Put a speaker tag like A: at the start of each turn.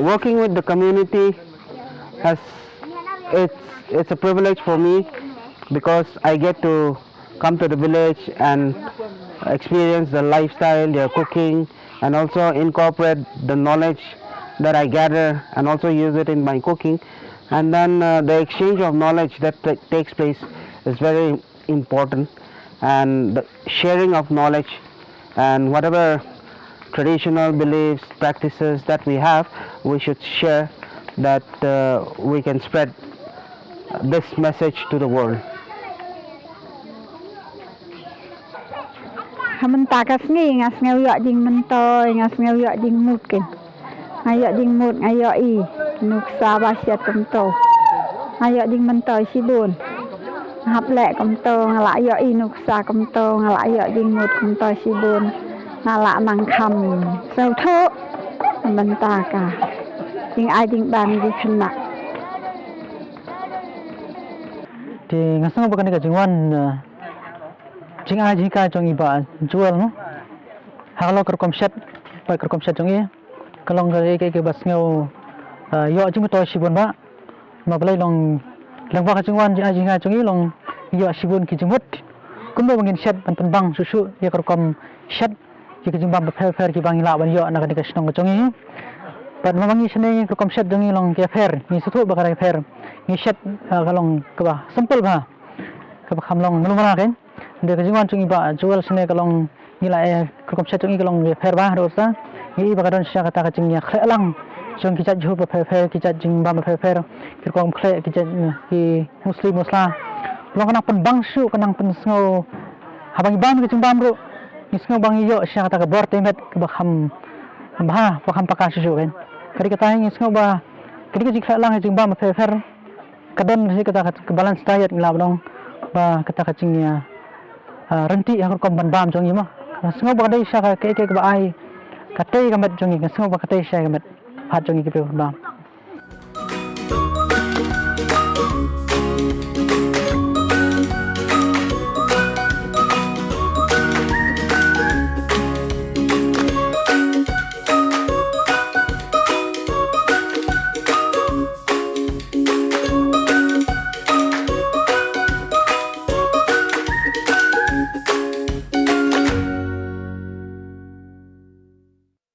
A: working with the community has it's a privilege for me because I get to come to the village and experience the lifestyle, their cooking, and also incorporate the knowledge that I gather and also use it in my cooking. And then the exchange of knowledge that takes place is very important, and the sharing of knowledge and whatever traditional beliefs, practices that we have, we should share that we can spread this message to the world.
B: Haman takas ngi ngas ngeu yo jing mentoy ngas ngeu yo jing mut ken ayo jing mut ayo I nuk sa ba sia temto ayo jing mentoy sibun hap lek komto ngala yo I nuk sa komto ngala yo jing mut komto sibun ngala nang kham sau tho man ta ka jing ai jing ban di khna
C: thì ngasang ba kan ka jingwan jing ai jing ka jong iba jual no halo kerkom set pa kerkom set jong I kalong ke bas ngeu yo jing to sibun ba ma blai long ba ka jingwan jing ai jing ka jong I long yo sibun ki jingmut kun ba bangin set pan bang susu ya kerkom set ki jing bang fer ki bang la ban yo na ka ka snong jong I pan ma bangi sene kerkom set jong I long ke fer ni sutu ba ka fer ni set kalong ka ba simple ba ka ba kham long nulu mana ken de ka jingwan chung iba jual sene kalong nilai kerkom set chung I kalong fer ba rosa I ba kadon sia kata ka jing ya khlelang chung ki chat ju ba fer ki chat jing ba fer kerkom khle ki chat ki musla long kana pen bang su kana pen sngo habang ban ki jing bam ro ni sngo bang yo sia kata ka bor temet ka ba kham ba paka su ken kari kata ni sngo ba kari ki khlelang jing ba fer kadon si kata ka balance diet ngla long ba kata ka jing ya renti ya kerkom ban bam chung I ma sngo ba dai sia ka ke ba ai katai kamat jongi ngasong ba katai sia kamat hat jongi ke bam